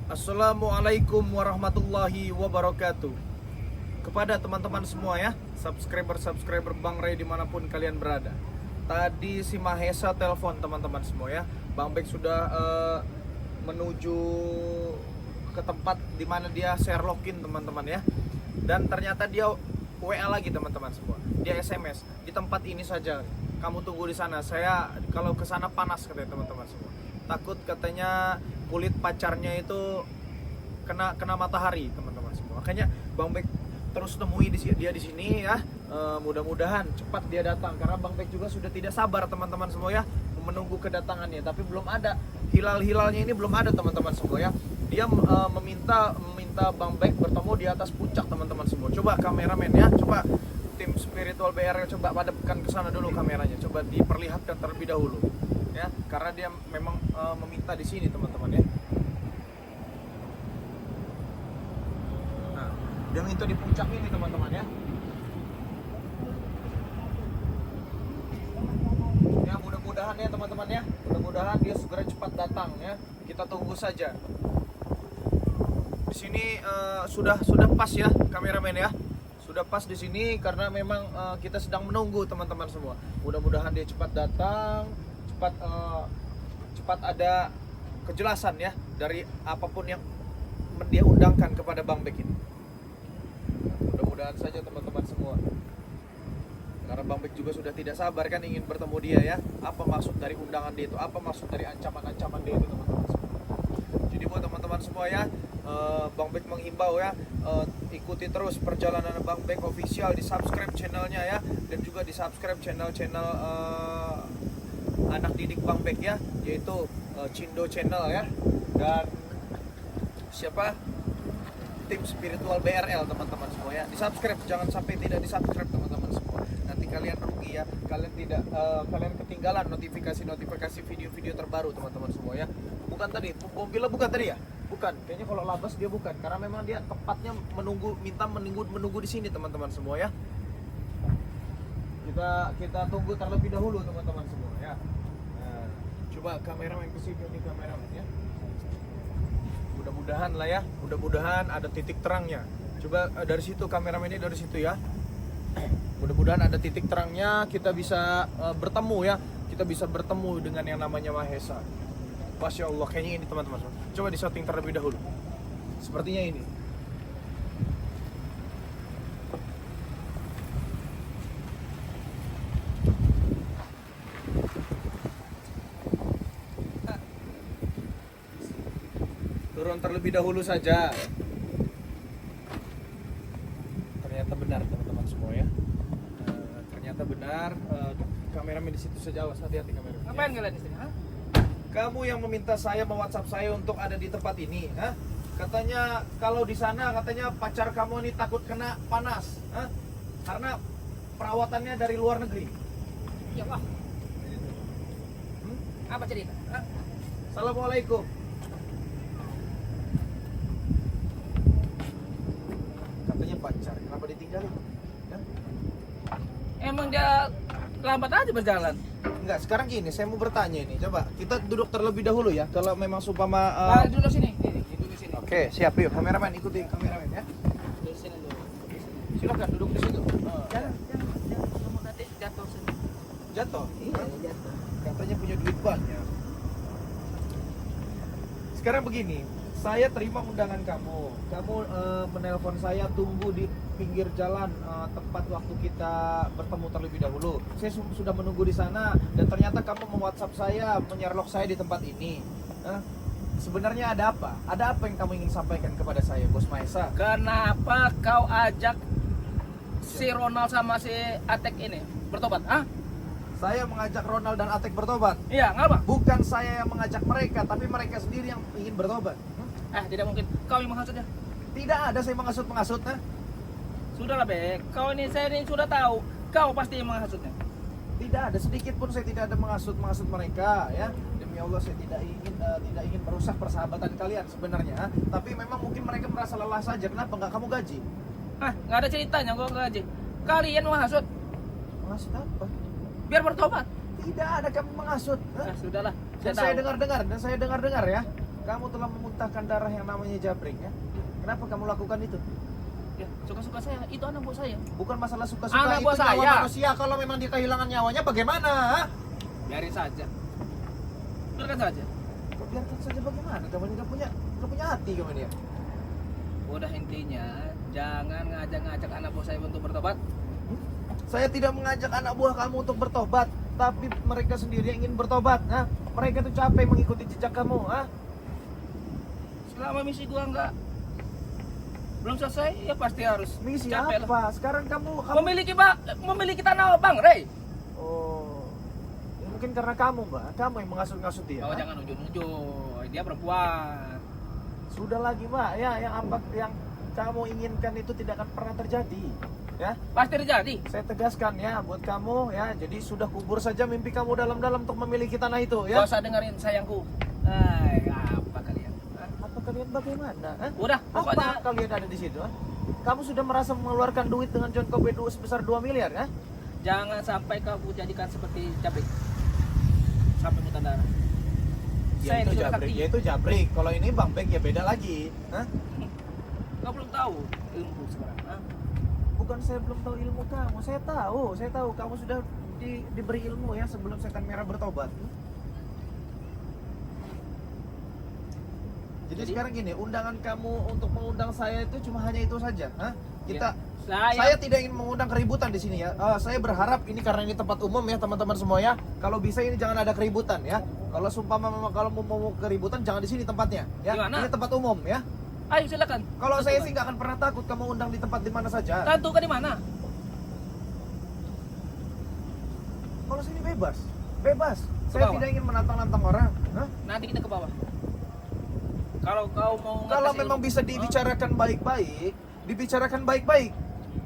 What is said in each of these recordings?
Assalamualaikum warahmatullahi wabarakatuh. Kepada teman-teman semua ya, subscriber Bang Ray dimanapun kalian berada. Tadi si Mahesa telepon teman-teman semua ya. Bang Bek sudah menuju ke tempat dimana dia Sherlockin teman-teman ya. Dan ternyata dia WA lagi teman-teman semua. Dia SMS, di tempat ini saja. Kamu tunggu di sana. Saya kalau ke sana panas katanya teman-teman semua. Takut katanya kulit pacarnya itu kena matahari teman-teman semua. Makanya Bang Bek terus temui dia di sini ya. Mudah-mudahan cepat dia datang karena Bang Bek juga sudah tidak sabar teman-teman semua ya menunggu kedatangannya, tapi belum ada hilal-hilalnya ini, belum ada teman-teman semua ya. Dia meminta Bang Bek bertemu di atas puncak teman-teman semua. Coba kameramen ya, coba tim spiritual BR coba padamkan ke sana dulu kameranya, coba diperlihatkan terlebih dahulu ya, karena dia memang meminta di sini teman-teman ya. Nah, dia minta di puncak ini teman-teman ya. Ya mudah-mudahan ya teman-teman ya, mudah-mudahan dia segera cepat datang ya. Kita tunggu saja. Di sini sudah pas ya kameramen ya. Sudah pas di sini karena memang kita sedang menunggu teman-teman semua. Mudah-mudahan dia cepat datang, cepat ada kejelasan ya dari apapun yang dia undangkan kepada Bang Bek ini. Mudah-mudahan saja teman-teman semua. Karena Bang Bek juga sudah tidak sabar kan ingin bertemu dia ya. Apa maksud dari undangan dia itu? Apa maksud dari ancaman-ancaman dia itu teman-teman semua? Jadi buat teman-teman semua ya, Bang Bek menghimbau ya, ikuti terus perjalanan Bang Bek official, di subscribe channelnya ya, dan juga di subscribe channel anak didik Bang Bek ya, yaitu Cindo Channel ya, dan siapa, tim spiritual BRL teman-teman semua ya. Di subscribe, jangan sampai tidak di subscribe teman-teman semua. Nanti kalian rugi ya, kalian ketinggalan notifikasi video-video terbaru teman-teman semua ya. Bukan tadi, mobilnya bukan tadi ya? Bukan, kayaknya kalau labas dia bukan, karena memang dia tepatnya menunggu di sini teman-teman semua ya. Kita tunggu terlebih dahulu teman-teman semua ya. Nah, coba kameramen ke sini nih kameramen ya. Mudah-mudahan lah ya, mudah-mudahan ada titik terangnya. Coba dari situ kameramennya, dari situ ya. Mudah-mudahan ada titik terangnya, kita bisa bertemu ya. Kita bisa bertemu dengan yang namanya Mahesa. Masya Allah, kayaknya ini teman-teman. Coba di setting terlebih dahulu. Sepertinya ini. Turun terlebih dahulu saja. Ternyata benar teman-teman semua ya. Ternyata benar. Kameramen di situ saja, awas, hati-hati kameramen. Ngapain kalian di sini? Hah? Kamu yang meminta saya me-WhatsApp saya untuk ada di tempat ini, ha? Katanya kalau di sana katanya pacar kamu ini takut kena panas, ha? Karena perawatannya dari luar negeri. Ya Allah. Apa cerita? Hah? Assalamualaikum. Katanya pacar, kenapa ditinggalin? Ya? Emang dia lambat aja berjalan. Enggak, sekarang gini, saya mau bertanya ini. Coba kita duduk terlebih dahulu ya. Kalau memang supama Nah, duduk sini. Duduk di sini. Oke, siap yuk. Kameramen ikuti kameramen ya. Duduk sini dulu. Silakan duduk di situ. Jangan. Kamu nanti jatuh sini. Jatuh. Iya, jatuh. Katanya punya duit banyak. Sekarang begini, saya terima undangan kamu. Kamu menelpon saya tunggu di pinggir jalan tempat waktu kita bertemu terlebih dahulu. Saya sudah menunggu di sana dan ternyata kamu me-WhatsApp saya, menyerlok saya di tempat ini. Sebenarnya ada apa? Ada apa yang kamu ingin sampaikan kepada saya, Bos Mahesa? Kenapa kau ajak si Ronald sama si Atek ini bertobat? Hah? Saya mengajak Ronald dan Atek bertobat. Iya, ngapa? Bukan saya yang mengajak mereka, tapi mereka sendiri yang ingin bertobat. Tidak mungkin. Kau yang menghasutnya. Tidak ada saya menghasut-menghasut. Sudahlah, Bek. Saya ini sudah tahu. Kau pasti yang menghasutnya. Tidak ada, sedikit pun saya tidak ada menghasut mereka ya. Demi Allah saya tidak ingin merusak persahabatan kalian sebenarnya. Tapi memang mungkin mereka merasa lelah saja. Kenapa nggak kamu gaji? Nggak ada ceritanya gua gaji. Kalian menghasut. Menghasut apa? Biar bertobat. Tidak ada kami menghasut. Sudahlah. Dan saya dengar-dengar ya. Kamu telah memuntahkan darah yang namanya Jabrik ya. Kenapa kamu lakukan itu? Ya, suka-suka saya, itu anak buah saya. Bukan masalah suka-suka, Anak itu buah nyawa saya. manusia. Kalau memang dia kehilangan nyawanya bagaimana? Ha? Biarin saja. Biarkan saja. Kok biarkan saja bagaimana? Kamu ini gak punya hati kamu ini ya. Udah intinya, jangan ngajak-ngajak anak buah saya untuk bertobat. Saya tidak mengajak anak buah kamu untuk bertobat, tapi mereka sendiri yang ingin bertobat. Ha? Mereka tuh capek mengikuti jejak kamu. Ha? Selama misi gua belum selesai, ya pasti harus Misi capek lah. apa? Sekarang kamu Memiliki tanah Bang Rey. Oh, ya mungkin karena kamu mbak, kamu yang mengasut-ngasut dia. Oh, jangan ujung-ujung, dia perempuan. Sudah lagi mbak, ya yang kamu inginkan itu tidak akan pernah terjadi. Ya, Pasti terjadi. saya tegaskan ya buat kamu ya. Jadi sudah kubur saja mimpi kamu dalam-dalam untuk memiliki tanah itu ya. Gak usah dengerin sayangku. Apa kalian? Hah? Apa kalian bagaimana? Ha? Udah, pokoknya Apa kalian ada di situ? Ha? Kamu sudah merasa mengeluarkan duit dengan John Kobe sebesar 2 miliar ya? jangan sampai kamu jadikan seperti Jabrik. Sampai muntah darah. Saya itu sudah jabrik, sakti. ya itu jabrik. Kalau ini Bang Bek ya beda lagi. Hah? Kau belum tahu ilmu sekarang. Hah? Bukan saya belum tahu ilmu kamu, saya tahu kamu sudah diberi ilmu ya sebelum setan merah bertobat. Jadi sekarang gini, undangan kamu untuk mengundang saya itu cuma hanya itu saja. Hah? Kita Ya, saya tidak ingin mengundang keributan di sini ya. Saya berharap ini karena ini tempat umum ya teman-teman semua ya. Kalau bisa ini jangan ada keributan ya. Kalau sumpah kalau mau keributan jangan di sini tempatnya ya. Di mana? Ini tempat umum ya. Ayo silakan. Kalau saya Tentukan. sih nggak akan pernah takut kamu undang di tempat di mana saja. Tentukan di mana? Kalau sini bebas. Saya bawah? tidak ingin menantang-nantang orang. Hah? Nanti kita ke bawah. Kalau kau mau Kalau ngetes memang ilmu- bisa dibicarakan baik-baik, dibicarakan baik-baik.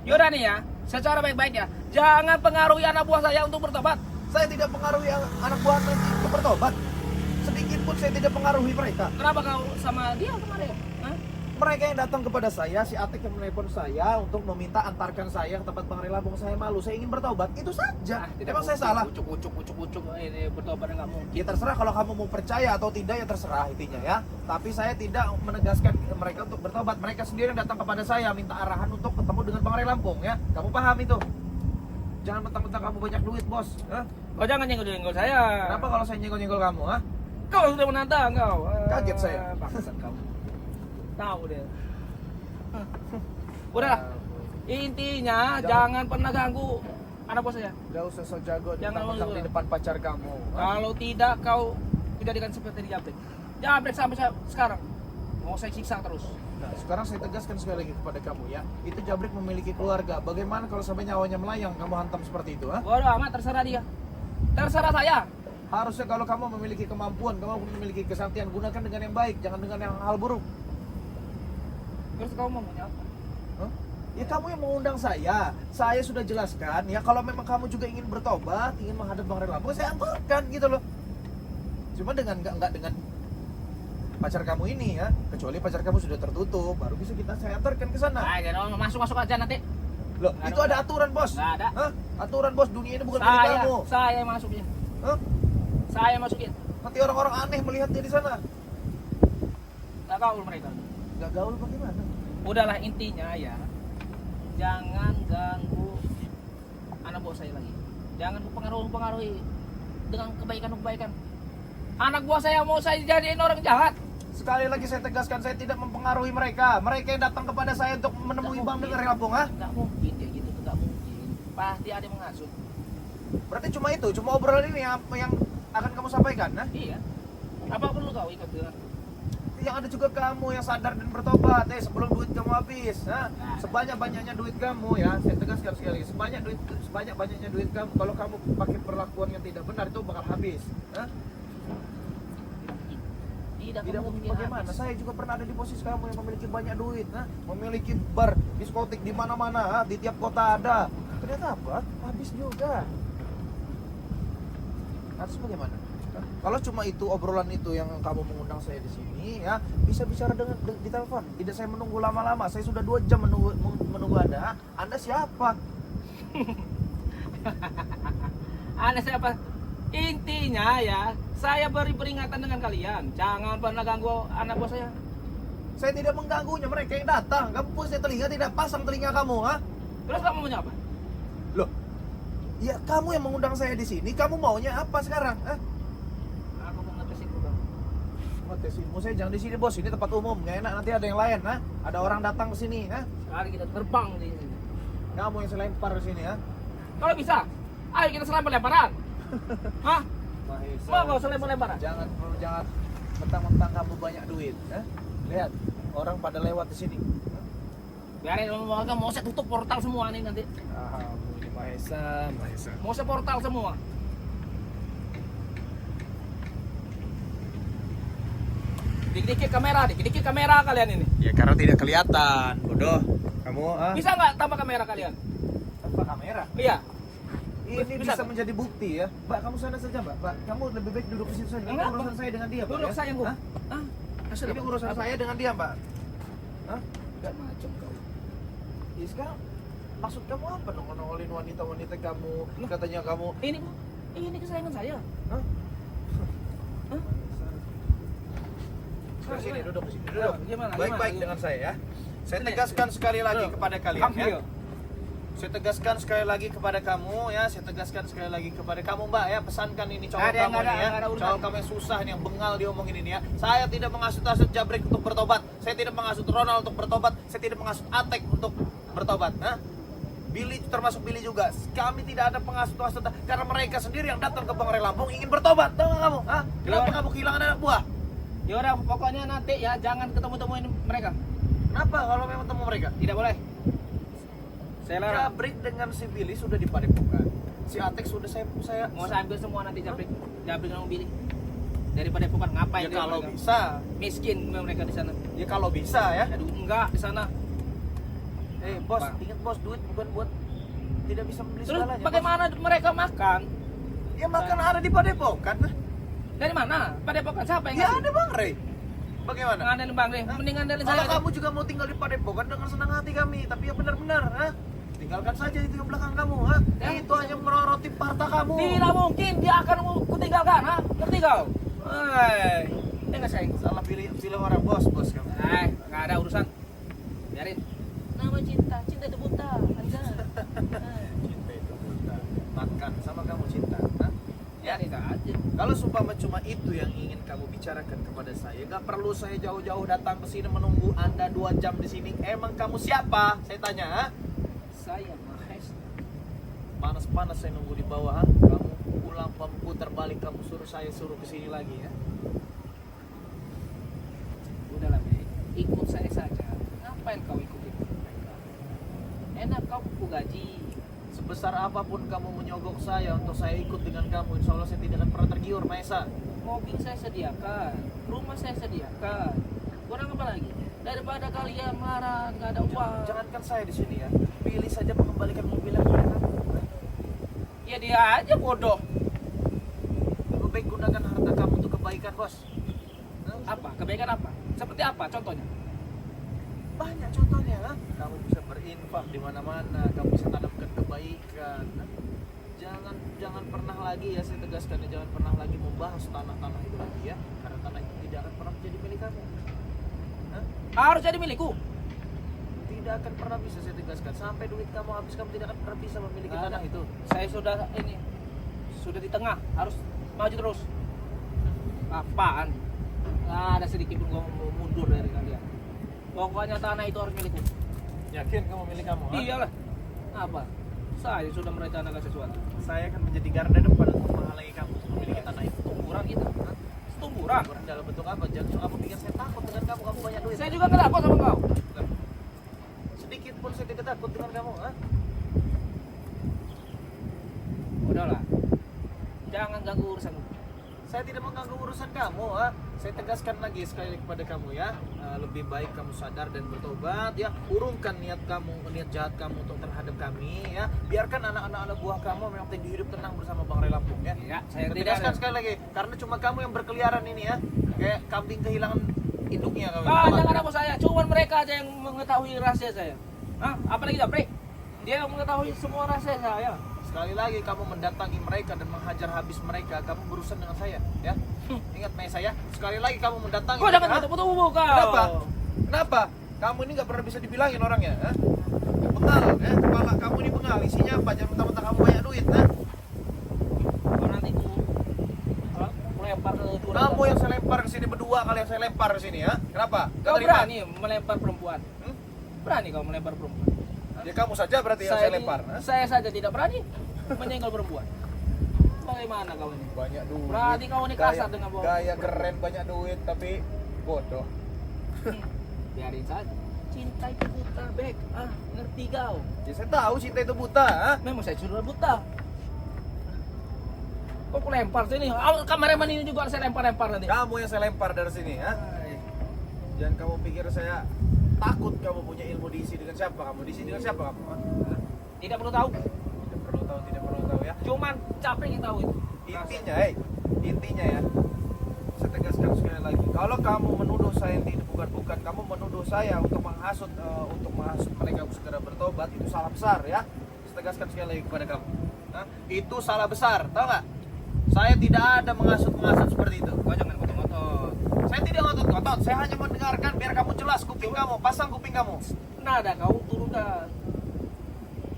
Yaudah nih ya, secara baik-baiknya, jangan pengaruhi anak buah saya untuk bertobat. Saya tidak pengaruhi anak buah nanti untuk bertobat. Sedikit pun saya tidak pengaruhi mereka. Kenapa kau sama dia kemarin? Hah? Mereka yang datang kepada saya, si Atik yang menelpon saya untuk meminta antarkan saya ke tempat Bang Rey Labung. Saya malu, saya ingin bertobat. Itu saja. Emang saya salah? Ucuk ini bertobat nggak mungkin. Ya terserah kalau kamu mau percaya atau tidak ya terserah intinya ya. Tapi saya tidak menegaskan mereka untuk bertobat. Mereka sendiri yang datang kepada saya minta arahan untuk ketemu dengan Bang Rey Lampung ya. Kamu paham itu? Jangan mentang-mentang kamu banyak duit bos. Hah? Kau jangan nyenggol-nyenggol saya. Kenapa kalau saya nyenggol-nyenggol kamu? Hah? Kau sudah menantang kau. Kaget saya. Bangsat kamu. Tahu deh. Udah. Intinya jangan pernah ganggu anak bos saya. Gak usah so jago Jangan mentang-mentang lu- di depan pacar kamu. Hah? Kalau tidak kau jadikan seperti Jabrik. Jabrik sampai sekarang. Mau saya siksa terus. Nah, sekarang saya tegaskan sekali lagi kepada kamu ya. Itu Jabrik memiliki keluarga. Bagaimana kalau sampai nyawanya melayang kamu hantam seperti itu? Ha? Bodoh amat, terserah dia. Terserah saya. Harusnya kalau kamu memiliki kemampuan, kamu memiliki kesaktian, gunakan dengan yang baik, jangan dengan yang hal buruk. Terus kamu mau apa? Hah? Ya kamu yang mengundang saya. Saya sudah jelaskan ya kalau memang kamu juga ingin bertobat, ingin menghadap Bang Rey Lampung, saya antarkan gitu loh. Cuma dengan enggak dengan pacar kamu ini ya, kecuali pacar kamu sudah tertutup, baru bisa saya antarkan ke sana. Nah, jangan masuk aja nanti. Loh, Nggak itu ada. ada aturan, Bos. Nggak ada. Hah? Aturan, Bos. Dunia ini bukan milik kamu. Saya yang masukin. Hah? Saya masukin. Nanti orang-orang aneh melihatnya di sana. Gak gaul mereka. Gak gaul bagaimana? Udahlah intinya ya. Jangan ganggu anak buah saya lagi. Jangan pengaruhi dengan kebaikan-kebaikan. Anak buah saya mau saya jadiin orang jahat. Sekali lagi saya tegaskan, saya tidak mempengaruhi mereka. Mereka yang datang kepada saya untuk menemui Nggak Bang mungkin. Rey Lampung, ha? Gak mungkin kayak gitu, gak mungkin. Pasti ada yang menghasut. Berarti cuma itu, cuma obrolan ini apa yang akan kamu sampaikan, ha? Iya. Apa perlu kau ikut dengan? Yang ada juga kamu yang sadar dan bertobat, sebelum duit kamu habis, ha? Sebanyak-banyaknya duit kamu ya, saya tegaskan sekali lagi, sebanyak-banyaknya duit kamu, kalau kamu pakai perlakuan yang tidak benar itu bakal habis, ha? Tidak mungkin bagaimana? habis. Saya juga pernah ada di posisi kamu yang memiliki banyak duit, memiliki bar, diskotik di mana-mana, di tiap kota ada. Ternyata apa? Habis juga. Harus bagaimana? Kalau cuma itu obrolan itu yang kamu mengundang saya di sini, ya bisa bicara di telepon. Tidak saya menunggu lama-lama. Saya sudah 2 jam menunggu Anda. Anda siapa? Anda siapa? Intinya ya, saya beri peringatan dengan kalian. Jangan pernah ganggu anak buah saya. Saya tidak mengganggunya, mereka yang datang. Kamu punya telinga tidak pasang telinga kamu, ha? Terus kamu maunya apa? Loh, ya kamu yang mengundang saya di sini. Kamu maunya apa sekarang, ha? Aku mau ngetesin dulu. Ngetesinmu saya jangan di sini bos. Ini tempat umum, nggak enak nanti ada yang lain, ha? Ada orang datang ke sini, ha? Sekali kita terbang di sini. Kamu yang selempar di sini, ha? Kalau bisa, ayo kita lempar-lemparan. Hah? Mahesa. Mau nggak usah lempar-lemparan? Jangan mentang-mentang kamu banyak duit, ha? Lihat, orang pada lewat di sini. Biarin mau saya tutup portal semua nih nanti. Ini Mahesa. Mau saya portal semua. Dikit-dikit kamera kalian ini. Ya karena tidak kelihatan, bodoh. Kamu, ah? Bisa nggak tambah kamera kalian? Tanpa kamera. Iya. Ini Bisa, bisa Pak? menjadi bukti ya. Mbak, kamu sana saja, Mbak. Mbak, kamu lebih baik duduk di situ saja. Ini Enggak, urusan Pak. saya dengan dia, Pak. Duduk ya? saya gua. Hah? Ah, Ini urusan saya dengan dia, Mbak. Hah? Gak macam kau. Ya sekarang maksud kamu apa dong nongolin wanita-wanita kamu? Katanya kamu Ini kesayangan saya. Hah? Hah? Di sini, duduk di sini, Ya, duduk. gimana, Baik-baik gimana? dengan saya ya. Saya Sini. tegaskan sekali lagi Duduk. kepada kalian Come ya. here. Saya tegaskan sekali lagi kepada kamu ya. Saya tegaskan sekali lagi kepada kamu, Mbak ya. Pesankan ini cowok Nggak ada, kamu nggak ada, ini ya. nggak ada urusan. Cowok kamu yang susah nih, yang bengal diomongin ini ya. Saya tidak mengasut-asut Jabrik untuk bertobat. Saya tidak mengasut Ronald untuk bertobat. Saya tidak mengasut Atek untuk bertobat. Nah, Billy termasuk Billy juga. Kami tidak ada pengasut-asut karena mereka sendiri yang datang ke Bang Ray Lampung ingin bertobat. Tahu nggak kamu? Hah? Kenapa Ya. kamu kehilangan anak buah? Ya udah, pokoknya nanti ya jangan ketemu-temuin mereka. Kenapa kalau memang temu mereka? Tidak boleh. Saya larang. Jabrik dengan si Billy sudah di Padepokan. Si Atek sudah saya Mau saya ambil semua nanti Jabrik dengan Billy. Daripada bukan ngapain ya dia kalau mereka. bisa. Miskin mereka di sana. Ya kalau bisa ya. Aduh, enggak di sana. Bos, Apa? ingat bos, duit bukan buat tidak bisa membeli Terus segalanya. bagaimana mereka makan? Bos. Ya makan ada di Padepokan. Dari mana? Padepokan siapa yang Ya ngasih? ada Bang Ray. Bagaimana? Ngandelin Bang Ray. Mending ngandelin Kalau saya. kamu juga mau tinggal di Padepokan dengan senang hati kami, tapi yang benar-benar, ha? Tinggalkan saja itu yang belakang kamu, ha? Ya. Itu hanya meroroti harta kamu. Tidak mungkin dia akan kutinggalkan, ha? Ngerti kau? Hei, ini nggak sayang. Salah pilih orang bos kamu. Nggak ada urusan. Biarin. Nama cinta itu buta. Anda. Cinta itu buta. Makan sama kamu cinta, ha? Ya, ini aja. Kalau sumpama cuma itu yang ingin kamu bicarakan kepada saya, nggak perlu saya jauh-jauh datang ke sini menunggu Anda 2 jam di sini. Emang kamu siapa? Saya tanya, ha? Saya Mahes. Panas-panas saya nunggu di bawah, ha? Kamu pulang putar balik, kamu suruh ke sini lagi ya. Udahlah, Be. Ikut saya saja. Ngapain kau ikutin mereka? Enak kau ku gaji. Sebesar apapun kamu menyogok saya untuk saya ikut dengan kamu, insya Allah saya tidak akan pernah tergiur, Maesa. Mobil saya sediakan, rumah saya sediakan. Kurang apa lagi? Daripada kalian marah, nggak ada uang. Jangankan saya di sini ya, pilih saja mengembalikan mobil yang punya kamu. Ya dia aja bodoh. Lebih baik gunakan harta kamu untuk kebaikan, bos. Apa? Kebaikan apa? Seperti apa? Contohnya? Banyak contohnya, ha? Kamu bisa berinfak di mana-mana, kamu bisa tanamkan kebaikan. Ha? Jangan pernah lagi ya, saya tegaskan ya, jangan pernah lagi membahas tanah-tanah itu lagi ya, karena tanah itu tidak akan pernah menjadi milik kamu. Ha? Harus jadi milikku. Tidak akan pernah bisa, saya tegaskan. Sampai duit kamu habis, kamu tidak akan pernah bisa memiliki Nggak tanah ada. itu. Saya sudah di tengah, harus maju terus. Apaan? Nggak ada sedikit pun gua mau mundur dari kalian. Pokoknya tanah itu harus milikku. Yakin kamu milik kamu? Ha? Iyalah. Apa? Saya sudah merencanakan sesuatu. Saya akan menjadi garda depan untuk menghalangi kamu untuk memiliki tanah itu. Tumburan kita. Tumburan. Tumburan dalam bentuk apa? Jangan kamu pikir saya takut dengan kamu banyak duit. Saya juga nggak takut sama kau. Sedikit pun saya tidak takut dengan kamu, ha? Udahlah. Jangan ganggu urusanku. Saya tidak mengganggu urusan kamu, ha? Saya tegaskan lagi sekali kepada kamu ya, lebih baik kamu sadar dan bertobat ya. Urungkan niat jahat kamu untuk terhadap kami ya. Biarkan anak-anak buah kamu memang hidup tenang bersama Bang Ray Lampung ya. Ya, saya tidak Tegaskan ada. sekali lagi, karena cuma kamu yang berkeliaran ini ya, kayak kambing kehilangan induknya kamu. Jangan ada saya. Cuman mereka aja yang mengetahui rahasia saya. Hah? Apalagi Japri? Dia yang mengetahui semua rahasia saya. Sekali lagi kamu mendatangi mereka dan menghajar habis mereka, kamu berurusan dengan saya, ya. Ingat Maesa ya. Sekali lagi kamu mendatangi Kau jangan mereka. betul-betul kau. Kenapa? Kenapa? Kamu ini nggak pernah bisa dibilangin orangnya, ha? Bengal, ya. Kepala kamu ini bengal. Isinya apa? Jangan mentang-mentang kamu banyak duit, nah. Kau nanti ku lempar ke jurang. Kamu yang saya lempar ke sini berdua kali yang saya lempar ke sini, ya. Kenapa? Nggak Kau terima? berani melempar perempuan? Hmm? Berani kau melempar perempuan? Ya kamu saja berarti yang saya lempar, ha? Saya saja tidak berani menyenggol perempuan. Bagaimana kau ini? Banyak duit. Berarti kau ini kasar dengan bawa. Gaya keren, banyak duit, tapi bodoh. Biarin saja. Cinta itu buta, Bek. Ngerti kau? Ya saya tahu cinta itu buta, ha? Memang saya sudah buta. Kok aku lempar sini? Kameramen ini juga saya lempar-lempar nanti. Kamu yang saya lempar dari sini, ha? Jangan kamu pikir saya takut kamu punya ilmu diisi dengan siapa kamu? Diisi dengan siapa kamu? Ha? Tidak perlu tahu. Tidak perlu tahu ya. Cuman capek yang tahu itu. Intinya ya. Saya tegaskan sekali lagi. Kalau kamu menuduh saya yang tidak bukan, kamu menuduh saya untuk menghasut mereka untuk segera bertobat, itu salah besar ya. Saya tegaskan sekali lagi kepada kamu. Nah, itu salah besar, tahu nggak? Saya tidak ada menghasut seperti itu. Kau jangan ngotot-ngotot. Saya tidak ngotot-ngotot, saya hanya mendengarkan biar kamu jelas kuping kamu, pasang kuping kamu. Nada kau turunkan.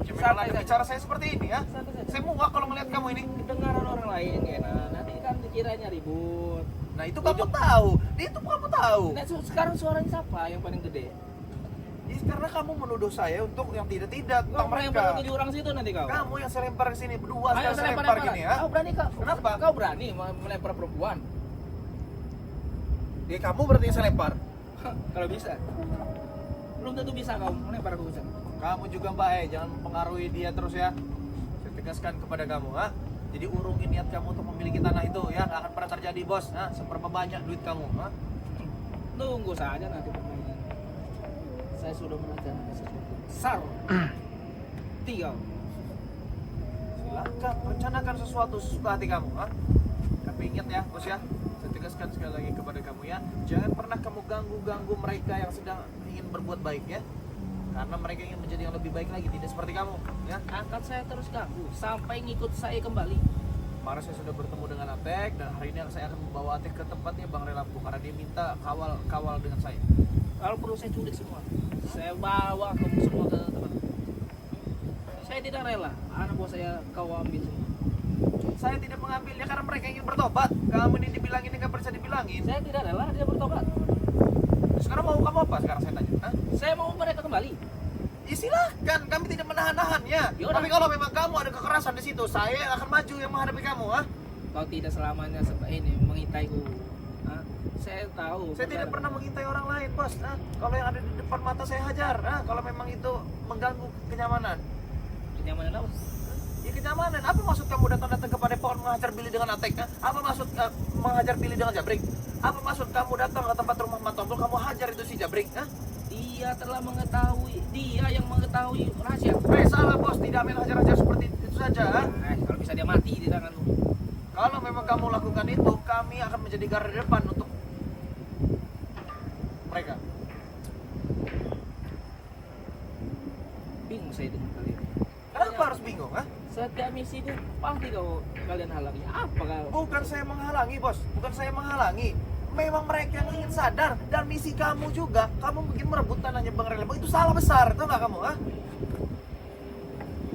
Jangan ada bicara saya seperti ini ya. Santai saja. Saya muak kalau melihat kamu ini. Kedengaran orang lain enak. Nanti kan dikiranya ribut. Nah itu kamu tahu, itu kamu tahu. Nah, sekarang suaranya siapa yang paling gede? Ya, karena kamu menuduh saya untuk yang tidak-tidak tentang Kau mereka. lempar ke jurang situ nanti kau. Kamu yang saya lempar ke sini berdua, Ayo sekarang saya saya lempar lempar gini ya. Kau berani kau? Kenapa? Kau berani melempar perempuan? Ya kamu berarti yang saya lempar. Kalau bisa. Belum tentu bisa kau melempar aku bisa. Kamu juga Mbak, jangan mempengaruhi dia terus ya. Saya tegaskan kepada kamu, ha. Jadi urungi niat kamu untuk memiliki tanah itu ya, nggak akan pernah terjadi bos. Ha? Seberapa banyak duit kamu, ha? Tunggu saja nanti permainan. Saya sudah merencanakan sesuatu besar. Tiga. Silakan rencanakan sesuatu sesuka hati kamu, ha? Tapi ingat ya bos ya, saya tegaskan sekali lagi kepada kamu ya, jangan pernah kamu ganggu mereka yang sedang ingin berbuat baik ya. Karena mereka ingin menjadi yang lebih baik lagi, tidak seperti kamu ya. Akan saya terus ganggu sampai ngikut saya kembali. Kemarin saya sudah bertemu dengan Atek dan hari ini saya akan membawa Atek ke tempatnya Bang Relapu karena dia minta kawal dengan saya. Kalau perlu saya culik semua. Saya bawa kamu semua ke tempat. Saya tidak rela anak buah saya kau ambil semua. Saya tidak mengambilnya karena mereka ingin bertobat. Kamu ini dibilangin nggak bisa dibilangin. Saya tidak rela dia bertobat. Sekarang mau kamu apa sekarang saya tanya? Hah? Saya mau mereka kembali. Ya silahkan, kami tidak menahan-nahannya. Yaudah. Tapi kalau memang kamu ada kekerasan di situ, saya akan maju yang menghadapi kamu, ha? Kau tidak selamanya seperti ini mengintaiku. Hah? Saya tahu. Saya tidak pernah mengintai orang lain, bos. Nah, kalau yang ada di depan mata saya hajar. Nah, kalau memang itu mengganggu kenyamanan. Kenyamanan apa? Ya kenyamanan. Apa maksud kamu datang kepada pohon mengajar Billy dengan Atek? Nah? Apa maksud menghajar Billy dengan Jabrik? Apa maksud kamu datang ke tempat rumah Matombol, kamu hajar itu si Jabrik? Nah? Dia telah mengetahui. Dia yang mengetahui rahasia. Salah bos, tidak main hajar-hajar seperti itu saja. Ha? Kalau bisa dia mati di tanganmu. Kalau memang kamu lakukan itu, kami akan menjadi garda depan untuk mereka. Bingung saya dengan kalian. Kenapa harus bingung? Ha? Setiap misi itu pasti kalian halangi. Apa kau? Bukan saya menghalangi bos, bukan saya menghalangi. Memang mereka yang ingin sadar dan misi kamu juga. Kamu mungkin merebut tanahnya Bang Relapu, itu salah besar, tahu nggak kamu? Ha?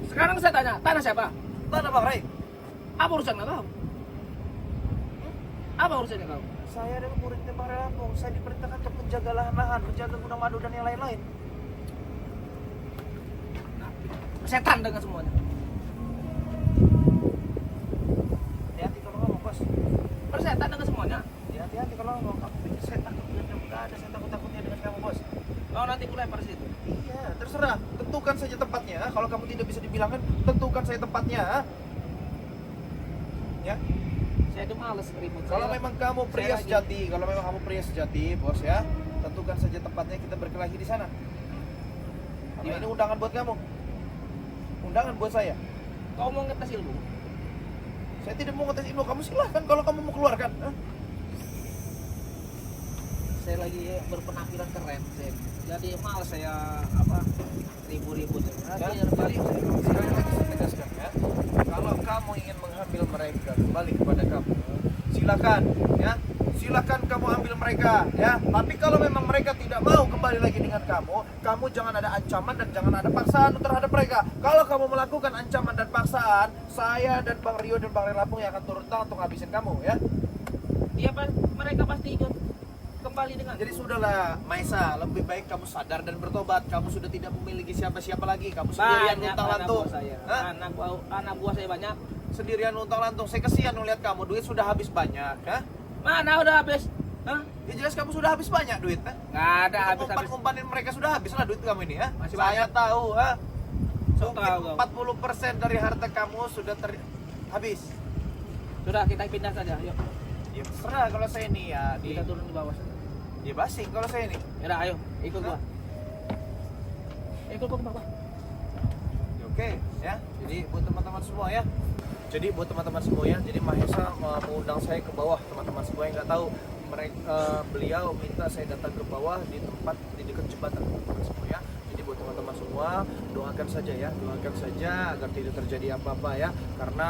Sekarang saya tanya, tanah siapa? Tanah Bang Ray. Apa urusan kau? Apa urusannya kau? Saya adalah muridnya Bang Relapu. Saya diperintahkan untuk menjaga lahan-lahan, menjaga gudang madu dan yang lain-lain. Setan dengan semuanya. Hati-hati kalau ngomong bos. Persetan dengan semuanya. Ya, hati-hati kalau ngomong. Kamu pikir saya takut dengan kamu? Gak ada saya takut-takutnya dengan kamu bos. Oh nanti ku lempar situ. Iya, terserah. Tentukan saja tempatnya. Ha? Kalau kamu tidak bisa dibilangkan, tentukan saja tempatnya. Ha? Ya. Saya itu males ribut. Kalau memang kamu pria lagi. sejati, kalau memang kamu pria sejati, bos ya, tentukan saja tempatnya, kita berkelahi di sana. Karena ini undangan buat kamu. Undangan buat saya. Kau mau ngetes ilmu? Saya tidak mau ngetes ilmu kamu, silahkan kalau kamu mau keluarkan. Ha? Saya lagi berpenampilan keren, saya. Jadi males saya ribut-ribut. Ya, jadi sekali lagi saya tegaskan ya. kamu ingin mengambil mereka kembali kepada kamu, silakan ya. Silakan kamu ambil mereka ya. Tapi kalau memang mereka tidak mau kembali lagi dengan kamu jangan ada ancaman dan jangan ada paksaan terhadap mereka. Kalau kamu melakukan ancaman dan paksaan, saya dan Bang Rio dan Bang Ray Lampung yang akan turun tangan untuk ngabisin kamu ya. Iya, mereka pasti ikut kembali dengan. Jadi sudahlah Maisa, lebih baik kamu sadar dan bertobat. Kamu sudah tidak memiliki siapa-siapa lagi. Kamu sendirian Banyak luntang anak lantung. buah saya. Hah? Anak buah saya banyak. Sendirian luntang lantung. Saya kesian melihat kamu, duit sudah habis banyak ya. Mana udah habis? Hah? Ya jelas kamu sudah habis banyak duit ya. Nggak ada habis-habis. Umpan-umpanin mereka sudah habis lah duit kamu ini ya. Masih Saya banyak. tahu ha. Tahu, Mungkin tahu. 40% dari harta kamu sudah habis. Sudah, kita pindah saja. Yuk. Ya terserah kalau saya ini ya Kita turun di bawah saja. ya basing kalau saya ini. Ya udah, ayo, ikut gua. Ikut gua ke bawah. Ya, oke ya. Jadi buat teman-teman semua ya. Jadi buat teman-teman semua ya. Jadi Mahesa mengundang saya ke bawah, teman-teman semua yang nggak tahu. Beliau minta saya datang ke bawah di tempat di dekat jembatan, teman-teman semua ya. Jadi buat teman-teman semua doakan saja ya, doakan saja agar tidak terjadi apa-apa ya. Karena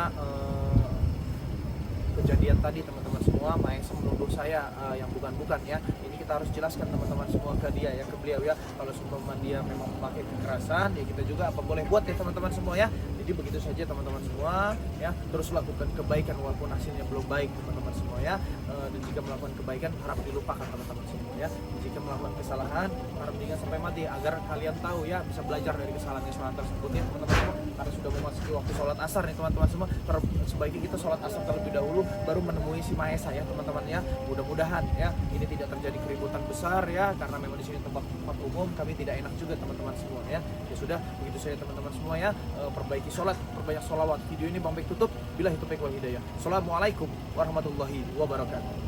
kejadian tadi teman-teman semua, Mahesa menuduh saya yang bukan-bukan ya. Ini kita harus jelaskan teman-teman semua ke dia ya, ke beliau ya. Kalau seumpama dia memang memakai kekerasan, ya kita juga apa boleh buat ya teman-teman semua ya. Jadi begitu saja teman-teman semua ya. Terus lakukan kebaikan walaupun hasilnya belum baik teman-teman semua ya. Dan jika melakukan kebaikan harap dilupakan teman-teman semua ya. Jika melakukan kesalahan harap diingat sampai mati agar kalian tahu ya, bisa belajar dari kesalahan tersebut ya teman-teman semua. Karena sudah memasuki waktu sholat asar nih teman-teman semua. Sebaiknya kita sholat asar terlebih dahulu baru menemui si Mahesa ya teman-teman ya. Mudah-mudahan ya ini tidak terjadi keributan besar ya, karena memang di sini tempat umum, kami tidak enak juga teman-teman semua ya. Ya sudah, begitu saja teman-teman semua ya. Perbaiki sholat, perbanyak sholawat. Video ini Bang Bek tutup. Billahi taufiq wal hidayah. Assalamualaikum warahmatullahi wabarakatuh.